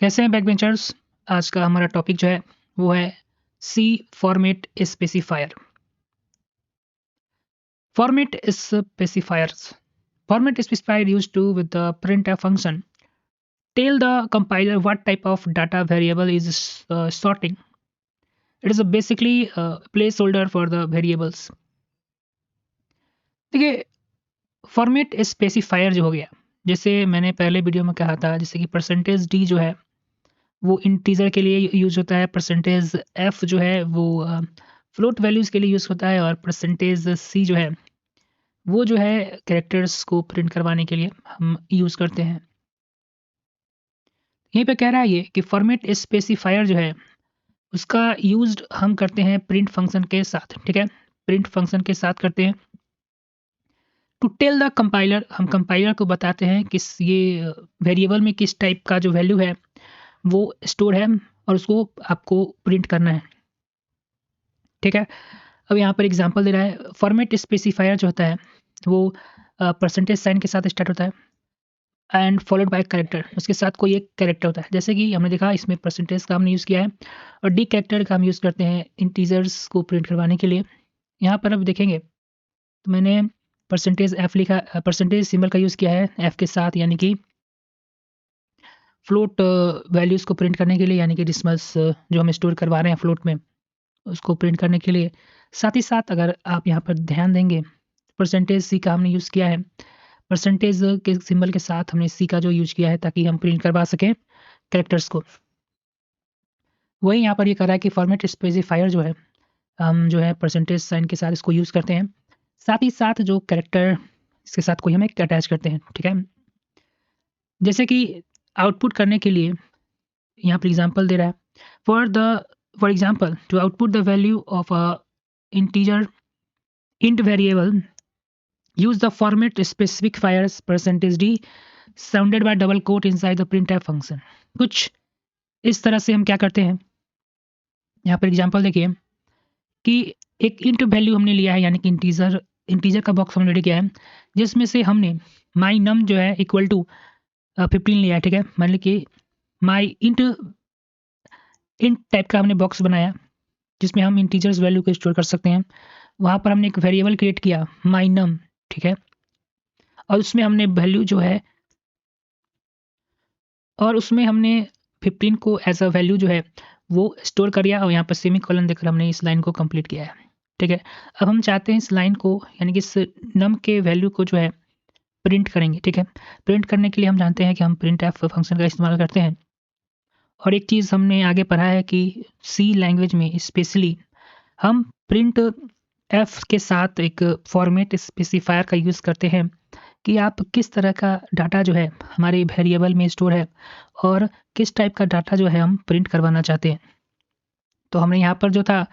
कैसे हैं back benchers. आज का हमारा टॉपिक जो है वो है C format specifier. Format specifiers format specifier used to with the printf function tell the compiler what type of data variable is sorting. It is basically a placeholder for the variables. देखिए, format specifier जो हो गया, जैसे मैंने पहले video में कहा था, जैसे कि परसेंटेज डी जो है वो इंटीजर के लिए यूज होता है, परसेंटेज एफ जो है वो फ्लोट वैल्यूज़ के लिए यूज़ होता है, और परसेंटेज सी जो है वो जो है कैरेक्टर्स को प्रिंट करवाने के लिए हम यूज़ करते हैं। यहीं पे कह रहा है ये कि फॉर्मेट स्पेसिफायर जो है उसका यूज़ हम करते हैं प्रिंट फंक्शन के साथ, ठीक है? प्रिंट फंक्शन के साथ करते हैं टू टेल द कंपाइलर। हम कंपाइलर को बताते हैं किस ये वेरिएबल में किस टाइप का जो वैल्यू है वो स्टोर है और उसको आपको प्रिंट करना है, ठीक है? अब यहाँ पर एग्जांपल दे रहा है। फॉर्मेट स्पेसिफायर जो होता है वो परसेंटेज साइन के साथ स्टार्ट होता है एंड फॉलोड बाय कैरेक्टर। उसके साथ कोई एक कैरेक्टर होता है, जैसे कि हमने देखा इसमें परसेंटेज का हमने यूज़ किया है और डी कैरेक्टर का हम यूज़ करते हैं इंटीजर्स को प्रिंट करवाने के लिए। यहाँ पर अब देखेंगे तो मैंने परसेंटेज एफ लिखा, परसेंटेज सिंबल का यूज़ किया है एफ के साथ, यानी कि फ्लोट वैल्यूज़ को प्रिंट करने के लिए, यानी कि डिसमल्स जो हम स्टोर करवा रहे हैं फ्लोट में उसको प्रिंट करने के लिए। साथ ही साथ अगर आप यहाँ पर ध्यान देंगे, परसेंटेज सी का हमने यूज़ किया है, परसेंटेज के सिंबल के साथ हमने सी का जो यूज़ किया है ताकि हम प्रिंट करवा सकें कैरेक्टर्स को। वही यहाँ पर ये कह रहा है कि फॉर्मेट स्पेसिफायर जो है हम जो है परसेंटेज साइन के साथ इसको यूज़ करते हैं, साथ ही साथ जो कैरेक्टर इसके साथ कोई हम एक अटैच करते हैं, ठीक है? जैसे कि आउटपुट करने के लिए यहाँ पर एग्जांपल दे रहा है, for example to output the value of a integer int variable use the format specifiers %d surrounded by double quote inside the printf function। कुछ इस तरह से हम क्या करते हैं, यहाँ पर एग्जांपल देखिए कि एक int वैल्यू हमने लिया है, यानी कि इंटीजर का बॉक्स हमने रेडी किया है जिसमें से हमने my num जो है इक्वल टू 15 लिया है, ठीक है? मान ली कि my int टाइप का हमने बॉक्स बनाया जिसमें हम इंटीजर्स वैल्यू को स्टोर कर सकते हैं। वहाँ पर हमने एक वेरिएबल क्रिएट किया my num, ठीक है? और उसमें हमने वैल्यू जो है और उसमें हमने 15 को एज अ वैल्यू जो है वो स्टोर कर दिया और यहाँ पर सेमीकोलन देकर हमने इस लाइन को कंप्लीट किया है, ठीक है? अब हम चाहते हैं इस लाइन को, यानी कि इस नम के वैल्यू को जो है प्रिंट करेंगे, ठीक है? प्रिंट करने के लिए हम जानते हैं कि हम प्रिंट एफ फंक्शन का इस्तेमाल करते हैं। और एक चीज़ हमने आगे पढ़ा है कि सी लैंग्वेज में स्पेशली हम प्रिंट एफ के साथ एक फॉर्मेट स्पेसिफायर का यूज़ करते हैं कि आप किस तरह का डाटा जो है हमारे वेरिएबल में स्टोर है और किस टाइप का डाटा जो है हम प्रिंट करवाना चाहते हैं। तो हमने यहाँ पर जो था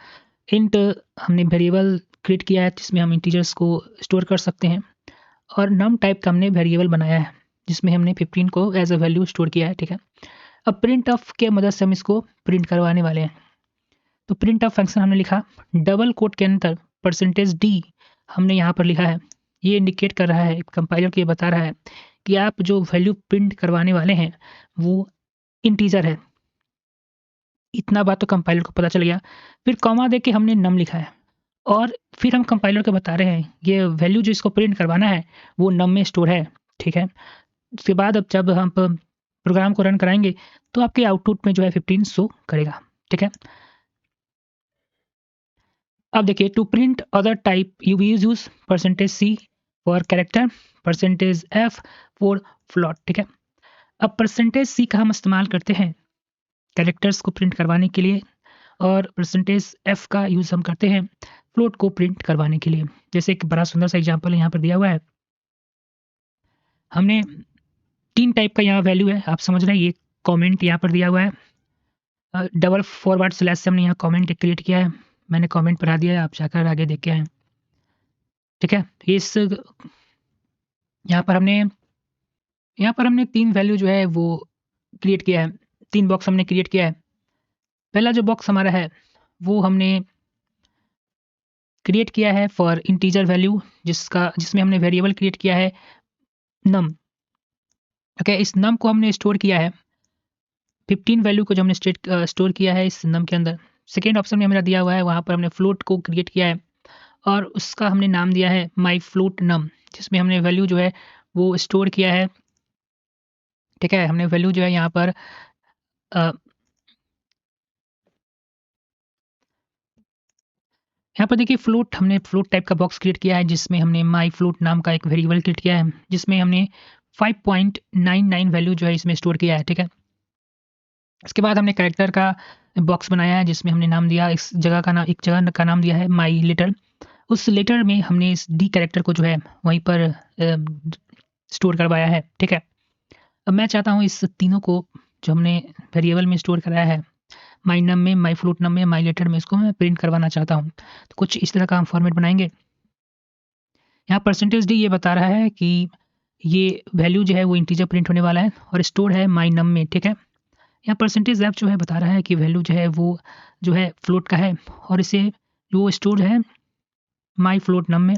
इंट हमने वेरिएबल क्रिएट किया है जिसमें हम इंटीजर्स को स्टोर कर सकते हैं, और नम टाइप का हमने वेरिएबल बनाया है जिसमें हमने 15 को एज अ वैल्यू स्टोर किया है, ठीक है? अब प्रिंट ऑफ के मदद से हम इसको प्रिंट करवाने वाले हैं। तो प्रिंट ऑफ फंक्शन हमने लिखा, डबल कोट के अंदर परसेंटेज डी हमने यहाँ पर लिखा है। ये इंडिकेट कर रहा है, कंपाइलर को ये बता रहा है कि आप जो वैल्यू प्रिंट करवाने वाले हैं वो इंटीजर है। इतना बात तो कंपाइलर को पता चल गया। फिर कॉमा दे के हमने नम लिखा है और फिर हम कंपाइलर को बता रहे हैं ये वैल्यू जो इसको प्रिंट करवाना है वो नम में स्टोर है, ठीक है? उसके बाद अब जब हम प्रोग्राम को रन कराएंगे तो आपके आउटपुट में जो है 15 शो करेगा, ठीक है? अब देखिए, to print other type you use percentage C for character, percentage F for float, ठीक है? अब परसेंटेज सी का हम इस्तेमाल करते हैं कैरेक्टर्स को प्रिंट करवाने के लिए और परसेंटेज एफ का यूज़ हम करते हैं फ्लोट को प्रिंट करवाने के लिए। जैसे एक बड़ा सुंदर सा एग्जांपल यहाँ पर दिया हुआ है। हमने 3 टाइप का यहाँ वैल्यू है, आप समझ रहे हैं? ये कमेंट यहाँ पर दिया हुआ है, डबल फॉरवर्ड स्लैश से हमने यहाँ कमेंट क्रिएट किया है। मैंने कमेंट पढ़ा दिया है, आप जाकर आगे देख के आएँ, ठीक है? इस यहाँ पर हमने 3 वैल्यू जो है वो क्रिएट किया है, 3 बॉक्स हमने क्रिएट किया है। पहला जो बॉक्स हमारा है वो हमने क्रिएट किया है फॉर इंटीजर वैल्यू जिसमें हमने वेरिएबल क्रिएट किया है नम, ओके? इस नम को हमने स्टोर किया है 15 वैल्यू को जो हमने स्टोर किया है इस नम के अंदर। सेकेंड ऑप्शन में मेरा दिया हुआ है, वहाँ पर हमने फ्लोट को क्रिएट किया है और उसका हमने नाम दिया है माई फ्लोट नम, जिसमें हमने वैल्यू जो है वो स्टोर किया है। ठीक है, हमने वैल्यू जो है यहाँ पर यहाँ पर देखिए हमने फ्लोट टाइप का बॉक्स क्रिएट किया है, जिसमें हमने माई फ्लोट नाम का एक वेरिएबल क्रिएट किया है, जिसमें हमने 5.99 वैल्यू जो है इसमें स्टोर किया है। ठीक है, इसके बाद हमने कैरेक्टर का बॉक्स बनाया है, जिसमें हमने नाम दिया इस जगह का नाम, एक जगह का नाम दिया है माई लेटर। उस लेटर में हमने इस डी कैरेक्टर को जो है वहीं पर स्टोर करवाया है। ठीक है, अब मैं चाहता हूँ इस तीनों को जो हमने वेरिएबल में स्टोर कराया है, माई नम में, माई फ्लोट नम में, माई लेटर में, इसको मैं प्रिंट करवाना चाहता हूँ। तो कुछ इस तरह का हम फॉर्मेट बनाएंगे। यहाँ परसेंटेज डी ये बता रहा है कि ये वैल्यू जो है वो इंटीजर प्रिंट होने वाला है और स्टोर है माई नम में। ठीक है, यहाँ परसेंटेज एफ जो है बता रहा है कि वैल्यू जो है वो जो है फ्लोट का है और इसे जो स्टोर है माई फ्लोट नम में।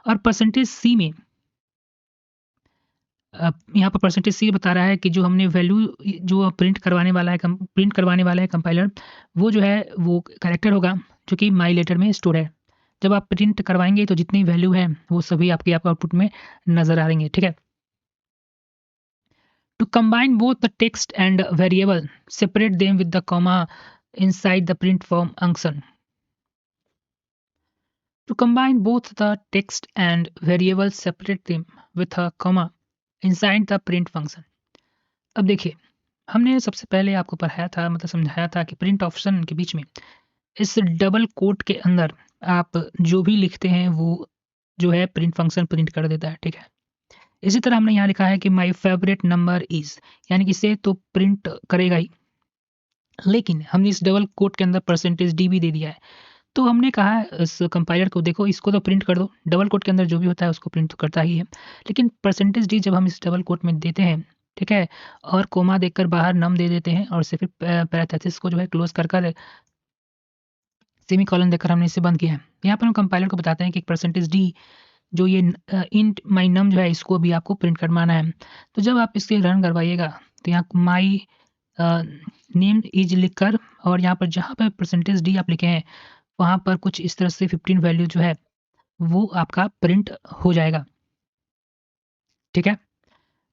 और परसेंटेज सी में यहाँ पर परसेंटेज सी बता रहा है कि जो हमने वैल्यू जो प्रिंट करवाने वाला है कंपाइलर, वो जो है वो कैरेक्टर होगा जो कि माई लेटर में स्टोर है। जब आप प्रिंट करवाएंगे तो जितनी वैल्यू है वो सभी आपके आउटपुट में नजर आ रहेंगे। ठीक है, to combine both the text and variable, separate them with the comma inside the print form function. To combine both the text and variable, separate them with a comma inside the print function। अब देखिए, हमने सबसे पहले आपको पढ़ाया था, मतलब समझाया था कि प्रिंट ऑप्शन के बीच में इस डबल कोट के अंदर आप जो भी लिखते हैं वो जो है प्रिंट फंक्शन प्रिंट कर देता है। ठीक है, इसी तरह हमने यहाँ लिखा है कि माई फेवरेट नंबर इज, यानी कि इसे तो प्रिंट करेगा ही, लेकिन हमने इस डबल कोट के अंदर परसेंटेज डी भी दे दिया है। तो हमने कहा इस कंपाइलर को, देखो इसको तो प्रिंट कर दो, डबल कोट के अंदर जो भी होता है उसको प्रिंट तो करता ही है, लेकिन परसेंटेज डी जब हम इस डबल कोट में देते हैं, ठीक है, और कोमा देकर बाहर नम दे देते हैं और से फिर पैरेंथेसिस को जो है क्लोज कर सेमी कॉलन देकर हमने इसे बंद किया है। यहाँ पर हम कंपाइलर को बताते हैं कि परसेंटेज डी जो ये इंट माई नम जो है इसको भी आपको प्रिंट करवाना है। तो जब आप इसे रन करवाइएगा तो यहाँ माई नेम इज लिखकर और यहाँ पर जहाँ पर परसेंटेज डी आप लिखे हैं वहाँ पर कुछ इस तरह से 15 वैल्यू जो है वो आपका प्रिंट हो जाएगा। ठीक है,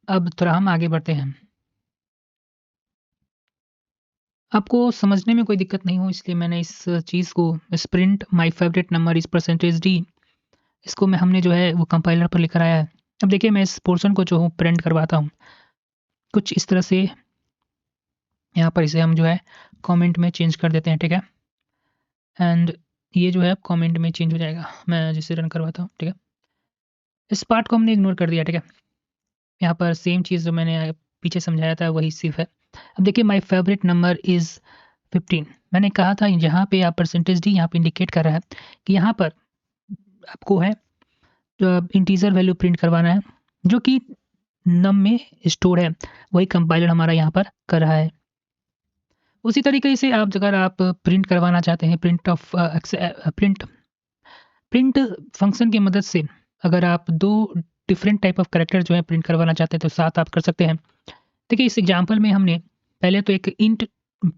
अब थोड़ा हम आगे बढ़ते हैं। आपको समझने में कोई दिक्कत नहीं हो इसलिए मैंने इस चीज़ को प्रिंट माई फेवरेट नंबर इस परसेंटेज डी, इसको मैं हमने जो है वो कंपाइलर पर लिख आया है। अब देखिए मैं इस पोर्शन को जो हूँ प्रिंट करवाता हूँ कुछ इस तरह से। यहाँ पर इसे हम जो है कमेंट में चेंज कर देते हैं। ठीक है, एंड ये जो है कमेंट में चेंज हो जाएगा। मैं जिसे रन करवाता हूँ, ठीक है, इस पार्ट को हमने इग्नोर कर दिया। ठीक है, यहाँ पर सेम चीज़ जो मैंने पीछे समझाया था वही सिर्फ है। अब देखिए माई फेवरेट नंबर इज़ 15। मैंने कहा था जहाँ पे आप परसेंटेज डी यहाँ पे इंडिकेट कर रहा है कि यहाँ पर आपको है जो इंटीजर वैल्यू प्रिंट करवाना है जो कि नम में स्टोर है, वही कंपाइलर हमारा यहाँ पर कर रहा है। उसी तरीके से आप अगर आप प्रिंट करवाना चाहते हैं प्रिंट फंक्शन की मदद से अगर आप दो डिफरेंट टाइप ऑफ कैरेक्टर जो है प्रिंट करवाना चाहते हैं तो साथ आप कर सकते हैं। देखिए इस एग्जांपल में हमने पहले तो एक इंट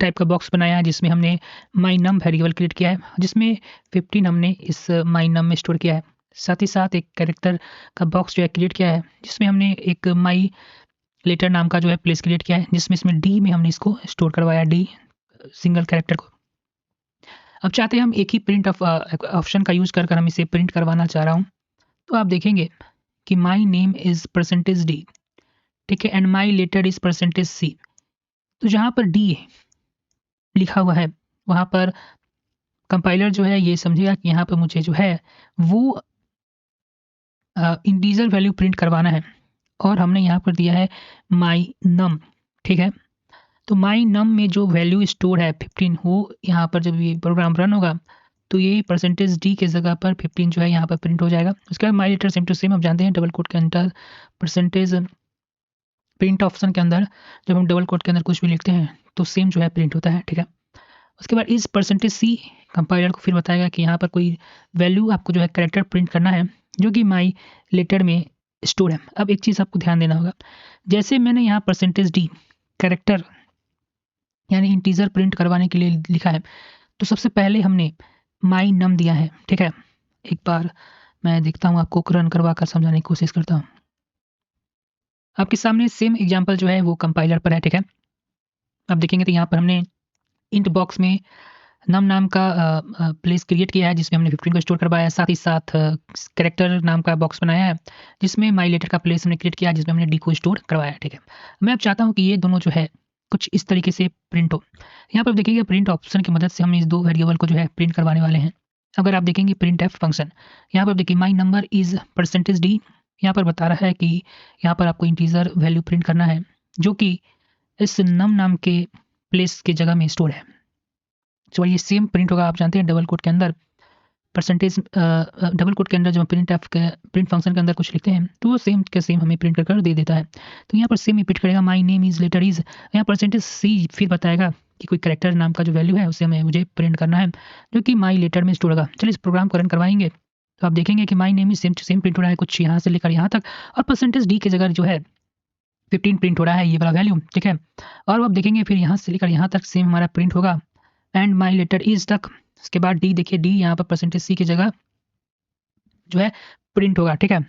टाइप का बॉक्स बनाया है जिसमें हमने माई नम वेरिएबल क्रिएट किया है, जिसमें 15 हमने इस माई नम में स्टोर किया है। साथ ही साथ एक कैरेक्टर का बॉक्स जो है क्रिएट किया है जिसमें हमने एक माई लेटर नाम का जो है प्लेस क्रिएट किया है, जिसमें इसमें डी में हमने इसको स्टोर करवाया, डी सिंगल कैरेक्टर को। अब चाहते हैं हम एक ही प्रिंट ऑप्शन का यूज कर हम इसे प्रिंट करवाना चाह रहा हूँ। तो आप देखेंगे कि my name is percentage D, ठीक है, and my letter is percentage C. तो जहाँ पर डी लिखा हुआ है वहाँ पर कंपाइलर जो है ये समझेगा कि यहाँ पर मुझे जो है वो इंटीजर वैल्यू प्रिंट करवाना है और हमने यहाँ पर दिया है माई नम। ठीक है, तो माई नम में जो वैल्यू स्टोर है 15, वो यहाँ पर जब ये प्रोग्राम रन होगा तो ये परसेंटेज डी के जगह पर 15 जो है यहाँ पर प्रिंट हो जाएगा। उसके बाद my letter same to same आप जानते हैं डबल कोट के अंदर परसेंटेज प्रिंट ऑप्शन के अंदर जब हम डबल कोट के अंदर कुछ भी लिखते हैं तो सेम जो है प्रिंट होता है। ठीक है, उसके बाद इस परसेंटेज सी कंपाइलर को फिर बताएगा कि यहाँ पर कोई वैल्यू आपको जो है कैरेक्टर प्रिंट करना है जो कि माई लेटर में स्टोर है। अब एक चीज़ आपको ध्यान देना होगा, जैसे मैंने यहाँ परसेंटेज डी कैरेक्टर यानी इंटीजर प्रिंट करवाने के लिए लिखा है। तो सबसे पहले हमने माई नम दिया है, ठीक है। एक बार मैं देखता हूँ, आपको रन करवा कर समझाने की कोशिश करता हूँ। आपके सामने सेम एग्जांपल जो है वो कंपाइलर पर है, ठीक है। अब देखेंगे तो यहाँ पर हमने इंट बॉक्स में नम नाम का प्लेस क्रिएट किया है जिसमें हमने 15 को स्टोर करवाया है। साथ ही साथ कैरेक्टर नाम का बॉक्स बनाया है जिसमें माई लेटर का प्लेस हमने क्रिएट किया है जिसमें हमने डी को स्टोर करवाया है, ठीक है। मैं अब चाहता हूँ कि ये दोनों जो है कुछ इस तरीके से प्रिंट हो। यहाँ पर देखिएगा प्रिंट ऑप्शन की मदद से हम इस दो वेरिएबल को जो है प्रिंट करवाने वाले हैं। अगर आप देखेंगे प्रिंट एफ फंक्शन, यहाँ पर देखिए माई नंबर इज़ %d, यहाँ पर बता रहा है कि यहाँ पर आपको इंटीजर वैल्यू प्रिंट करना है जो कि इस नम नाम के प्लेस की जगह में स्टोर है। तो ये सेम प्रिंट होगा, आप जानते हैं डबल कोट के अंदर परसेंटेज, डबल कोट के अंदर जब प्रिंट एफ के प्रिंट फंक्शन के अंदर कुछ लिखते हैं तो वो सेम के सेम हमें प्रिंट कर दे देता है। तो यहाँ पर सेम ही प्रिंट करेगा my name is letter is, यहाँ %c फिर बताएगा कि कोई कैरेक्टर नाम का जो वैल्यू है उसे मुझे प्रिंट करना है जो कि माई लेटर में स्टोर होगा। चलिए इस प्रोग्राम को रन करवाएंगे तो आप देखेंगे कि my name is same same print हो रहा है, कुछ यहाँ से लेकर यहाँ तक, और %d की जगह जो है 15 प्रिंट हो रहा है, ये वाला वैल्यू, ठीक है। और अब देखेंगे फिर यहाँ से लेकर यहाँ तक सेम हमारा प्रिंट होगा एंड माई लेटर इज तक। उसके बाद डी, देखिए डी यहाँ पर %c की जगह जो है प्रिंट होगा, ठीक है।